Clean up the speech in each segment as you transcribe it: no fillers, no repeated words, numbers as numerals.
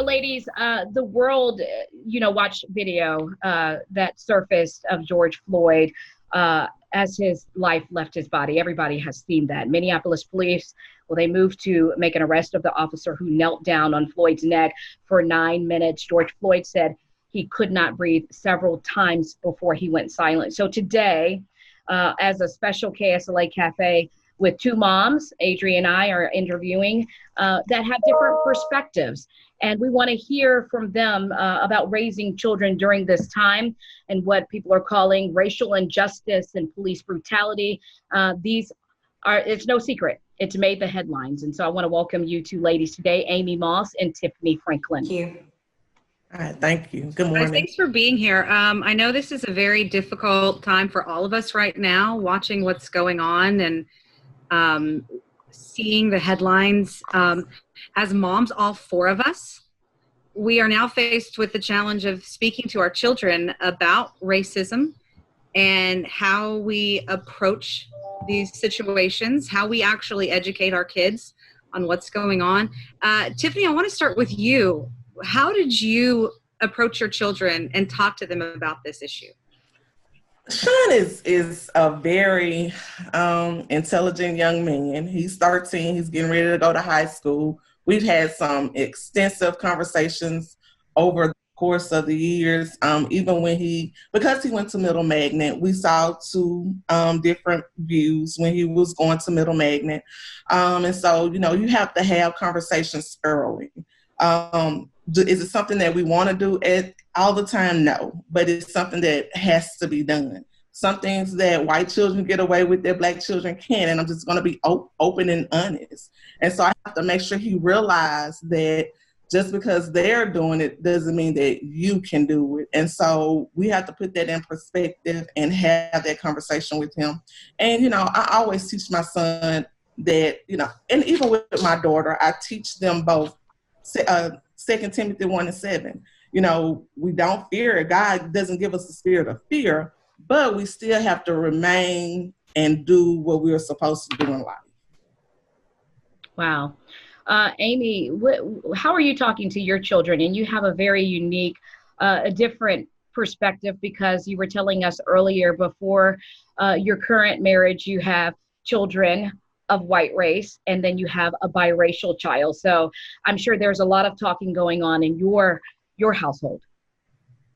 ladies, the world, watched video that surfaced of George Floyd as his life left his body. Everybody has seen that. Minneapolis police, well, they moved to make an arrest of the officer who knelt down on Floyd's neck for 9 minutes. George Floyd said he could not breathe several times before he went silent. So today, as a special KSLA Cafe with two moms, Adria and I are interviewing that have different perspectives. And we want to hear from them about raising children during this time and what people are calling racial injustice and police brutality. It's no secret. It's made the headlines. And so I want to welcome you two ladies today, Amy Moss and Tiffany Franklin. Thank you. All right, thank you. Good morning. Thanks for being here. I know this is a very difficult time for all of us right now, watching what's going on and seeing the headlines. As moms, all four of us, we are now faced with the challenge of speaking to our children about racism and how we approach these situations, how we actually educate our kids on what's going on. Tiffany, I want to start with you. How did you approach your children and talk to them about this issue? Sean is a very intelligent young man. He's 13. He's getting ready to go to high school. We've had some extensive conversations over the course of the years. Even when because he went to Middle Magnet, we saw two different views when he was going to Middle Magnet. And so, you have to have conversations early. Is it something that we want to do all the time? No, but it's something that has to be done. Some things that white children get away with that Black children can't, and I'm just going to be open and honest. And so I have to make sure he realizes that just because they're doing it doesn't mean that you can do it. And so we have to put that in perspective and have that conversation with him. And, I always teach my son that, and even with my daughter, I teach them both 2 Timothy 1:7. We don't fear. God doesn't give us the spirit of fear, but we still have to remain and do what we're supposed to do in life. Wow. Amy, how are you talking to your children? And you have a very unique, a different perspective, because you were telling us earlier, before your current marriage, you have children of white race, and then you have a biracial child. So I'm sure there's a lot of talking going on in your household.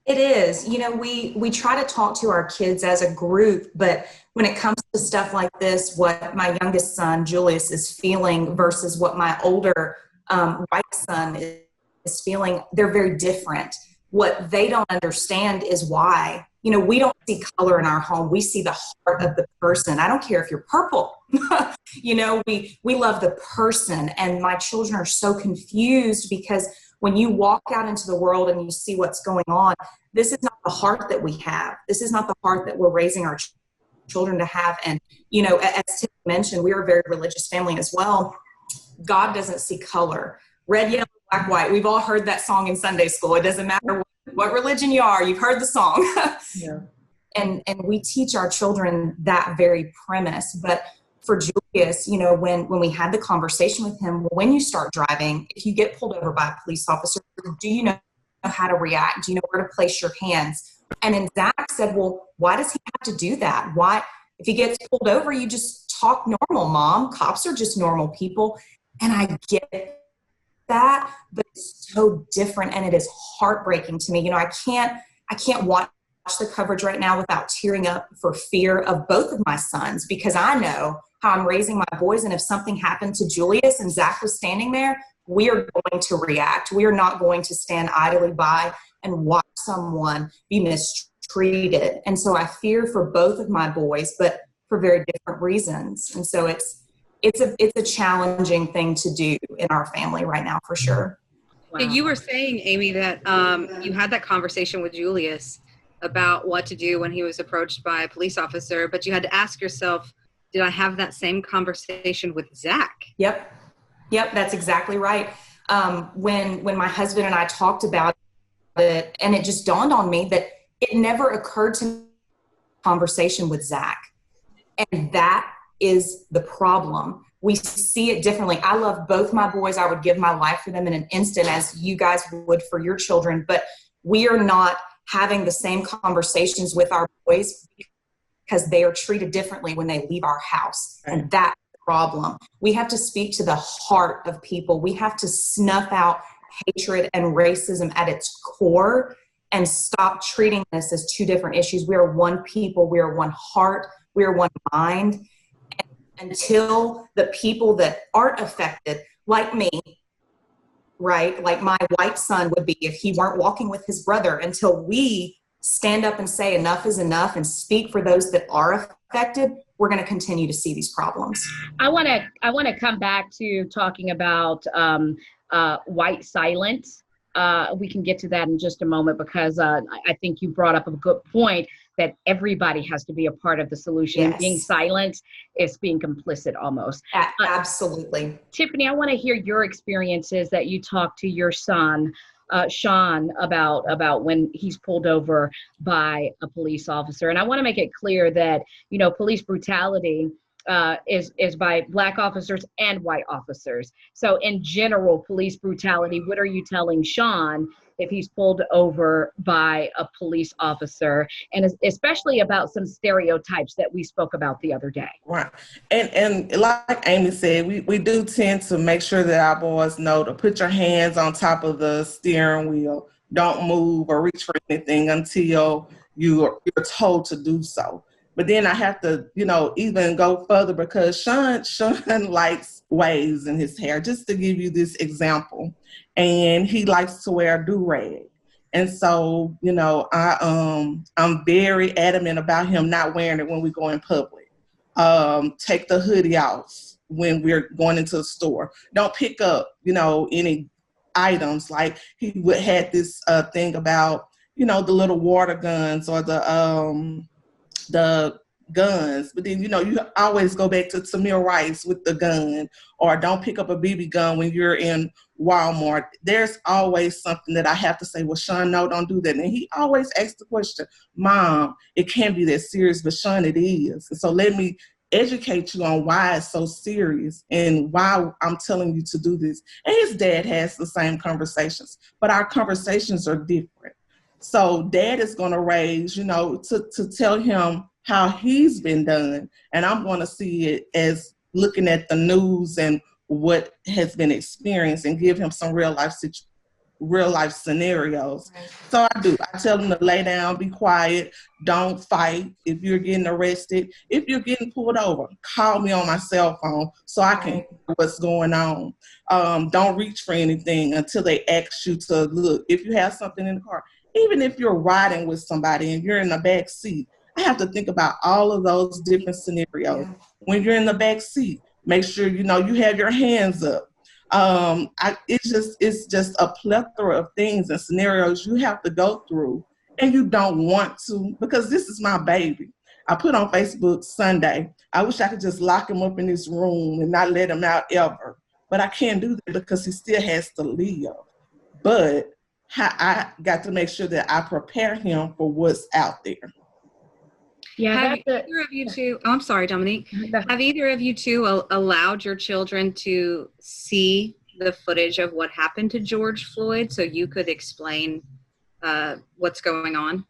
It is. We try to talk to our kids as a group, but when it comes to stuff like this, what my youngest son, Julius, is feeling versus what my older white son is feeling, they're very different. What they don't understand is why. We don't see color in our home. We see the heart of the person. I don't care if you're purple. We love the person. And my children are so confused because when you walk out into the world and you see what's going on, this is not the heart that we have. This is not the heart that we're raising our children to have. And, as Tim mentioned, we are a very religious family as well. God doesn't see color. Red, yellow, black, white. We've all heard that song in Sunday school. It doesn't matter what religion you are. You've heard the song. Yeah. And we teach our children that very premise. But for Julius, when we had the conversation with him, when you start driving, if you get pulled over by a police officer, do you know how to react? Do you know where to place your hands? And then Zach said, well, why does he have to do that? Why, if he gets pulled over, you just talk normal, Mom. Cops are just normal people. And I get that, but it's so different, and it is heartbreaking to me. I can't watch the coverage right now without tearing up for fear of both of my sons, because I know how I'm raising my boys, and if something happened to Julius and Zach was standing there, we are going to react. We are not going to stand idly by and watch someone be mistreated. And so I fear for both of my boys, but for very different reasons. And so it's a challenging thing to do in our family right now, for sure. Wow. You were saying, Amy, that you had that conversation with Julius about what to do when he was approached by a police officer, but you had to ask yourself, did I have that same conversation with Zach? Yep, that's exactly right. When my husband and I talked about it, and it just dawned on me that it never occurred to me conversation with Zach. And that is the problem. we see it differently. I love both my boys. I would give my life for them in an instant, as you guys would for your children, but we are not having the same conversations with our boys because they are treated differently when they leave our house. Right. And that's the problem. We have to speak to the heart of people. We have to snuff out hatred and racism at its core and stop treating this as two different issues. We are one people. We are one heart. We are one mind. And until the people that aren't affected, like me, right, like my white son would be if he weren't walking with his brother, until we stand up and say enough is enough and speak for those that are affected, we're going to continue to see these problems. I want to come back to talking about white silence. We can get to that in just a moment, because I think you brought up a good point that everybody has to be a part of the solution. Yes. And being silent is being complicit almost. Absolutely. Tiffany, I want to hear your experiences that you talked to your son, Sean, about when he's pulled over by a police officer. And I want to make it clear that, police brutality is by Black officers and white officers. So in general, police brutality, what are you telling Sean if he's pulled over by a police officer? And especially about some stereotypes that we spoke about the other day. Right. And like Amy said, we do tend to make sure that our boys know to put your hands on top of the steering wheel. Don't move or reach for anything until you're told to do so. But then I have to, even go further, because Sean likes waves in his hair, just to give you this example. And he likes to wear a do-rag. And so, I'm very adamant about him not wearing it when we go in public. Take the hoodie off when we're going into the store. Don't pick up, any items. Like he had this thing about, the little water guns or the guns, but then you always go back to Tamir Rice with the gun, or don't pick up a BB gun when you're in Walmart. There's always something that I have to say, well, Sean, no, don't do that. And he always asks the question, Mom, it can't be that serious, but Sean, it is. And so let me educate you on why it's so serious and why I'm telling you to do this. And his dad has the same conversations, but our conversations are different. So dad is going to raise, to tell him how he's been done. And I'm going to see it as looking at the news and what has been experienced and give him some real life scenarios. Right. So I do. I tell him to lay down, be quiet, don't fight. If you're getting arrested, if you're getting pulled over, call me on my cell phone so I can hear what's going on. Don't reach for anything until they ask you to look. If you have something in the car, even if you're riding with somebody and you're in the back seat, I have to think about all of those different scenarios. Yeah. When you're in the back seat, make sure you have your hands up. It's just a plethora of things and scenarios you have to go through, and you don't want to, because this is my baby. I put on Facebook Sunday, I wish I could just lock him up in this room and not let him out ever. But I can't do that because he still has to live. But I got to make sure that I prepare him for what's out there. Yeah, have either of you two, I'm sorry, Domonique, have either of you two allowed your children to see the footage of what happened to George Floyd so you could explain what's going on?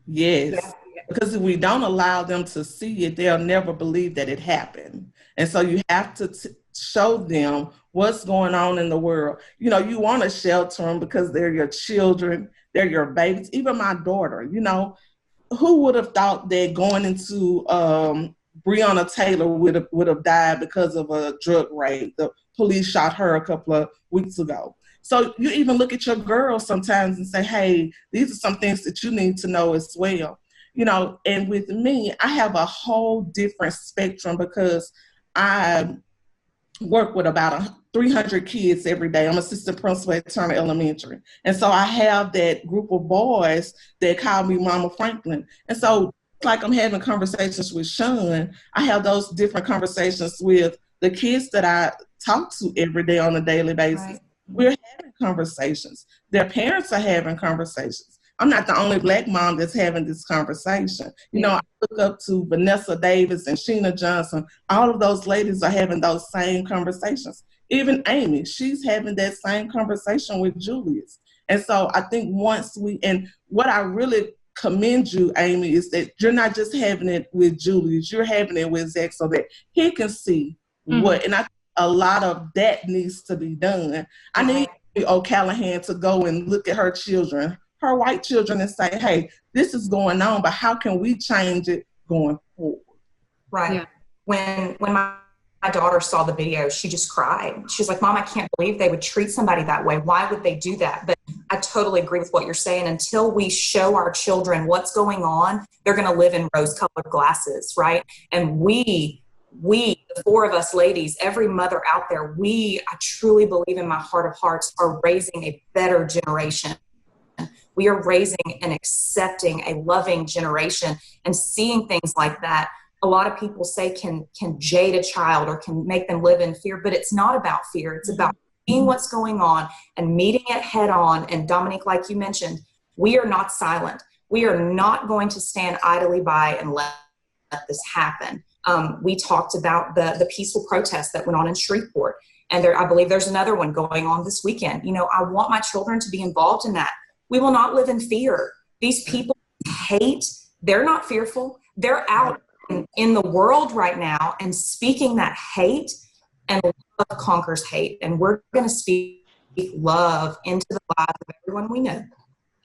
Yes, because if we don't allow them to see it, they'll never believe that it happened. And so you have to show them what's going on in the world. You want to shelter them because they're your children, they're your babies. Even my daughter, who would have thought that going into Breonna Taylor would have died because of a drug raid? The police shot her a couple of weeks ago. So you even look at your girls sometimes and say, hey, these are some things that you need to know as well. And with me, I have a whole different spectrum because I work with about 300 kids every day. I'm assistant principal at Turner Elementary. And so I have that group of boys that call me Mama Franklin. And so like I'm having conversations with Sean, I have those different conversations with the kids that I talk to every day on a daily basis. Right. We're having conversations. Their parents are having conversations. I'm not the only Black mom that's having this conversation. You know, I look up to Vanessa Davis and Sheena Johnson. All of those ladies are having those same conversations. Even Amy, she's having that same conversation with Julius. And so I think and what I really commend you, Amy, is that you're not just having it with Julius, you're having it with Zach so that he can see what, and I think a lot of that needs to be done. I need O'Callahan to go and look at her children, her white children, and say, hey, this is going on, but how can we change it going forward? Right. Yeah. When my daughter saw the video, she just cried. She's like, Mom, I can't believe they would treat somebody that way. Why would they do that? But I totally agree with what you're saying. Until we show our children what's going on, they're going to live in rose-colored glasses, right? And we, the four of us ladies, every mother out there, I truly believe in my heart of hearts, are raising a better generation. We are raising and accepting a loving generation, and seeing things like that. A lot of people say can jade a child or can make them live in fear, but it's not about fear. It's about seeing what's going on and meeting it head on. And Domonique, like you mentioned, we are not silent. We are not going to stand idly by and let this happen. We talked about the peaceful protests that went on in Shreveport, and I believe there's another one going on this weekend. You know, I want my children to be involved in that. We will not live in fear. These people hate. They're not fearful. They're out in the world right now and speaking that hate, and love conquers hate. And we're going to speak love into the lives of everyone we know.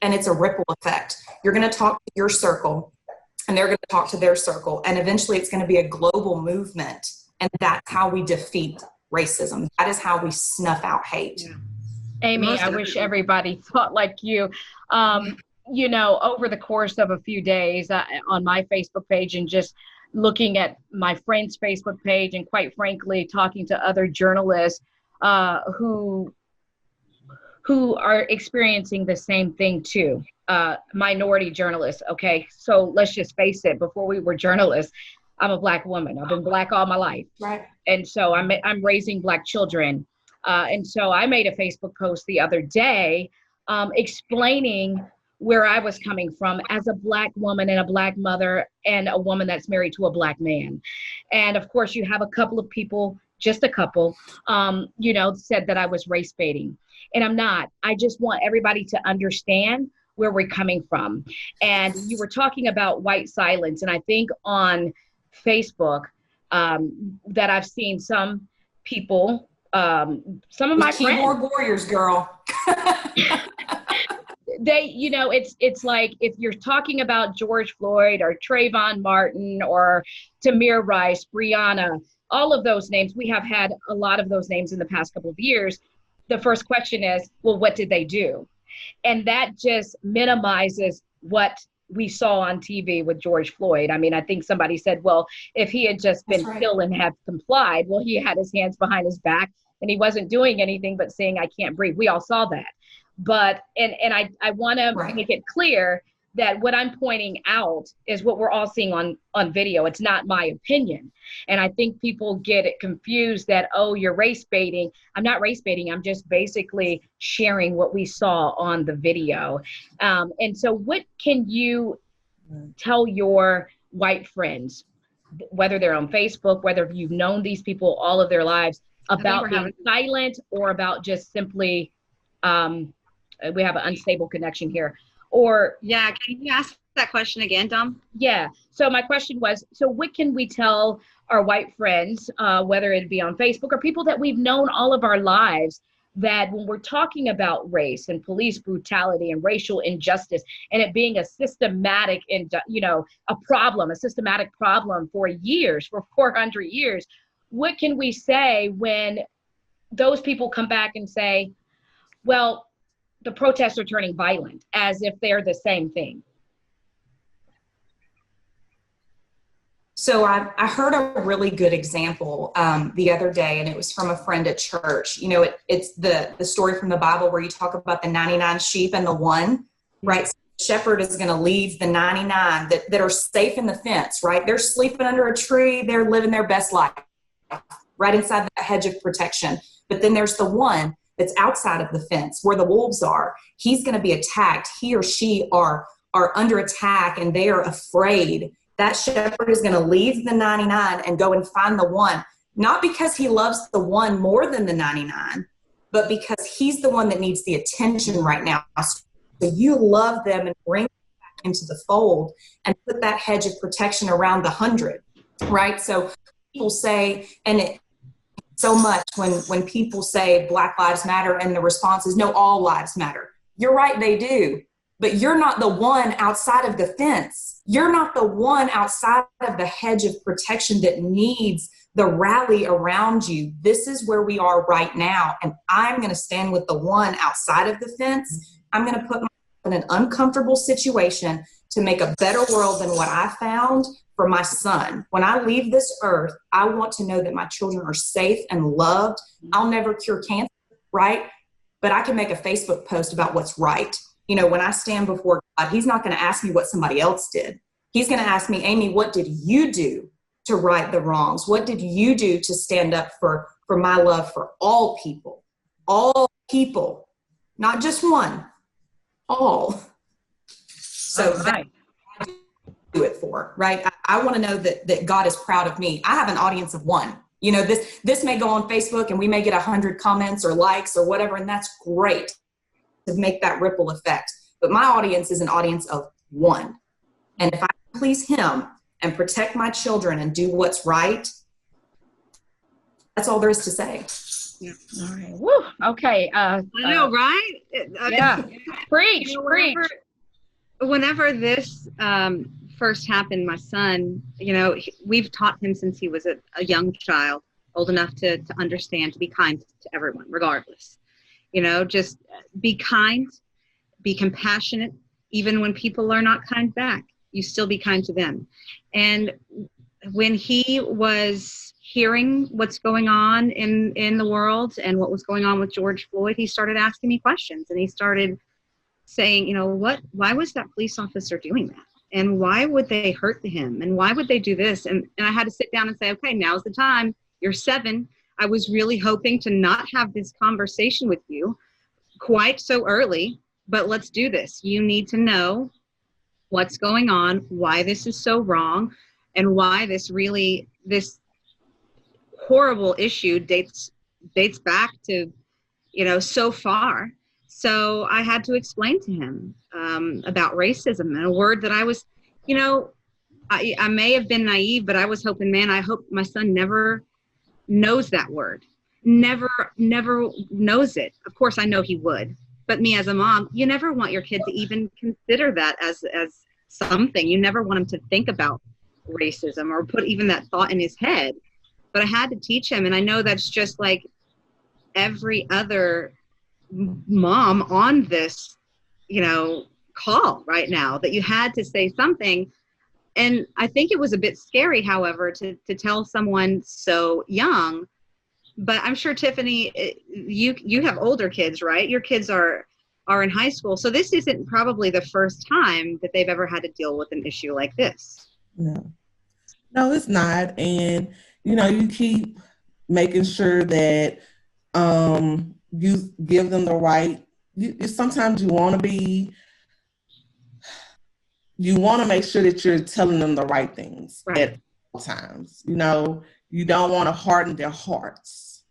And it's a ripple effect. You're going to talk to your circle, and they're going to talk to their circle. And eventually it's going to be a global movement. And that's how we defeat racism. That is how we snuff out hate. Yeah. Amy, I wish everybody thought like you. You know, over the course of a few days on my Facebook page, and just looking at my friend's Facebook page, and quite frankly, talking to other journalists who are experiencing the same thing too. Minority journalists. Okay, so let's just face it. Before we were journalists, I'm a Black woman. I've been Black all my life, right? And so I'm raising Black children. And so I made a Facebook post the other day explaining where I was coming from as a Black woman and a Black mother and a woman that's married to a Black man. And of course, you have a couple of people, just a couple, you know, said that I was race baiting. And I'm not. I just want everybody to understand where we're coming from. And you were talking about white silence. And I think on Facebook that I've seen some people, some of my friends, keyboard warriors, girl. They, you know, it's like if you're talking about George Floyd or Trayvon Martin or Tamir Rice, Breonna, all of those names, we have had a lot of those names in the past couple of years. The first question is, well, what did they do? And that just minimizes what we saw on TV with George Floyd. I mean, I think somebody said, well, if he had just been still and had complied, well, he had his hands behind his back and he wasn't doing anything but saying, I can't breathe. We all saw that. But, and I want to make it clear that what I'm pointing out is what we're all seeing on video. It's not my opinion. And I think people get it confused that, oh, you're race baiting. I'm not race baiting. I'm just basically sharing what we saw on the video. And so what can you tell your white friends, whether they're on Facebook, whether you've known these people all of their lives, about being silent or about just simply, we have an unstable connection here. Or yeah, can you ask that question again, Dom? Yeah. So my question was, so what can we tell our white friends, whether it be on Facebook or people that we've known all of our lives, that when we're talking about race and police brutality and racial injustice and it being a systematic and, you know, a systematic problem for years, for 400 years, what can we say when those people come back and say, well, the protests are turning violent, as if they're the same thing? So I heard a really good example the other day, and it was from a friend at church. You know, it's the story from the Bible where you talk about the 99 sheep and the one, right? So the shepherd is going to leave the 99 that are safe in the fence, right? They're sleeping under a tree. They're living their best life right inside that hedge of protection. But then there's the one that's outside of the fence where the wolves are. He's going to be attacked. He or she are under attack and they are afraid. That shepherd is going to leave the 99 and go and find the one, not because he loves the one more than the 99, but because he's the one that needs the attention right now. So you love them and bring them back into the fold and put that hedge of protection around the 100, right? So people say, and it so much when people say Black Lives Matter and the response is, no, all lives matter. You're right, they do. But you're not the one outside of the fence. You're not the one outside of the hedge of protection that needs the rally around you. This is where we are right now. And I'm going to stand with the one outside of the fence. I'm going to put myself in an uncomfortable situation to make a better world than what I found for my son. When I leave this earth, I want to know that my children are safe and loved. I'll never cure cancer, right? But I can make a Facebook post about what's right. You know, when I stand before God, he's not going to ask me what somebody else did. He's going to ask me, Amy, what did you do to right the wrongs? What did you do to stand up for my love for all people, not just one, all. So right. That's what I do it for, right? I want to know that God is proud of me. I have an audience of one. You know, this may go on Facebook and we may get 100 comments or likes or whatever, and that's great to make that ripple effect. But my audience is an audience of one. And if I please him and protect my children and do what's right, that's all there is to say. Yeah. All right. Woo. Okay. I know, right? Yeah. Preach. Whenever this first happened, my son, you know, we've taught him since he was a young child, old enough to understand, to be kind to everyone, regardless. You know, just be kind, be compassionate, even when people are not kind back. You still be kind to them. And when he was hearing what's going on in the world and what was going on with George Floyd, he started asking me questions, and he started saying, you know, why was that police officer doing that? And why would they hurt him? And why would they do this? And I had to sit down and say, okay, now's the time. You're 7. I was really hoping to not have this conversation with you quite so early, but let's do this. You need to know what's going on, why this is so wrong, and why this horrible issue dates back to, you know, so far. So I had to explain to him about racism, and a word that I was, you know, I may have been naive, but I was hoping, man, I hope my son never knows that word. Never knows it. Of course, I know he would. But me as a mom, you never want your kid to even consider that as something. You never want him to think about racism or put even that thought in his head. But I had to teach him, and I know that's just like every other mom on this, you know, call right now, that you had to say something. And I think it was a bit scary, however, to tell someone so young. But I'm sure, Tiffany, you have older kids, right? Your kids are in high school. So this isn't probably the first time that they've ever had to deal with an issue like this. No, it's not. And, you know, you keep making sure that you give them the right, sometimes you want to make sure that you're telling them the right things at all times. You know, you don't want to harden their hearts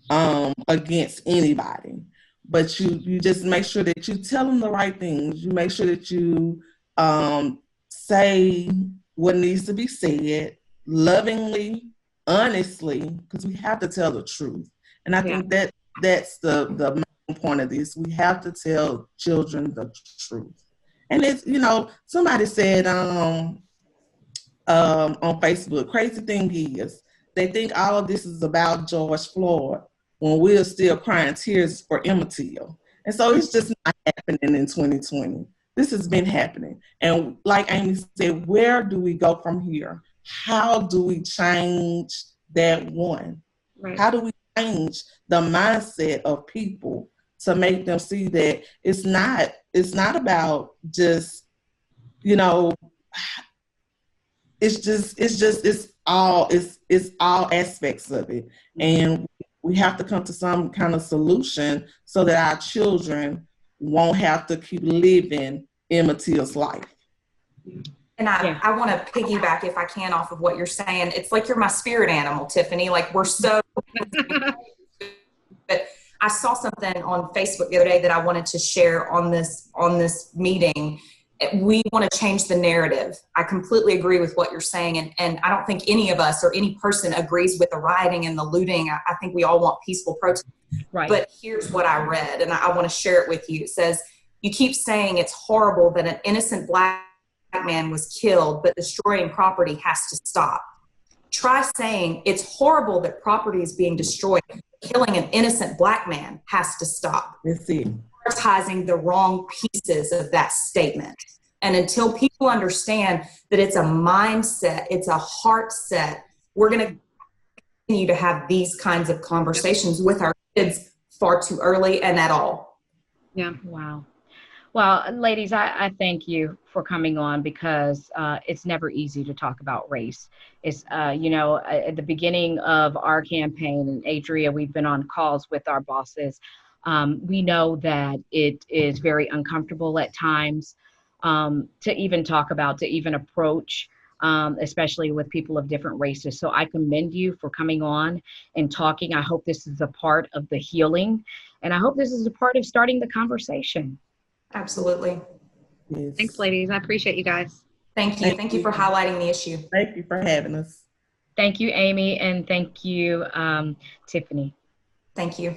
against anybody, but you just make sure that you tell them the right things. You make sure that you say what needs to be said lovingly, honestly, because we have to tell the truth. And I think that's the main point of this. We have to tell children the truth. And it's, you know, somebody said on Facebook, crazy thing is, they think all of this is about George Floyd when we're still crying tears for Emmett Till. And so it's just not happening in 2020. This has been happening. And like Amy said, where do we go from here? How do we change that one? Right. How do we change the mindset of people to make them see that it's not about just, you know, it's all aspects of it. And we have to come to some kind of solution so that our children won't have to keep living Emmett Till's life. And I want to piggyback, if I can, off of what you're saying. It's like you're my spirit animal, Tiffany. Like, we're so, but I saw something on Facebook the other day that I wanted to share on this meeting. We want to change the narrative. I completely agree with what you're saying. And I don't think any of us or any person agrees with the rioting and the looting. I think we all want peaceful protest. Right. But here's what I read, and I want to share it with you. It says, you keep saying it's horrible that an innocent black man was killed, but destroying property has to stop. Try saying it's horrible that property is being destroyed. Killing an innocent black man has to stop. Let's see. Prioritizing the wrong pieces of that statement. And until people understand that it's a mindset, it's a heart set, we're going to continue to have these kinds of conversations with our kids far too early and at all. Yeah. Wow. Well, ladies, I thank you for coming on, because it's never easy to talk about race. It's, at the beginning of our campaign in Adria, we've been on calls with our bosses. We know that it is very uncomfortable at times to even talk about, to even approach, especially with people of different races. So I commend you for coming on and talking. I hope this is a part of the healing, and I hope this is a part of starting the conversation. Absolutely. Yes. Thanks, ladies. I appreciate you guys. Thank you. Thank you for highlighting the issue. Thank you for having us. Thank you, Amy, and thank you, Tiffany. Thank you.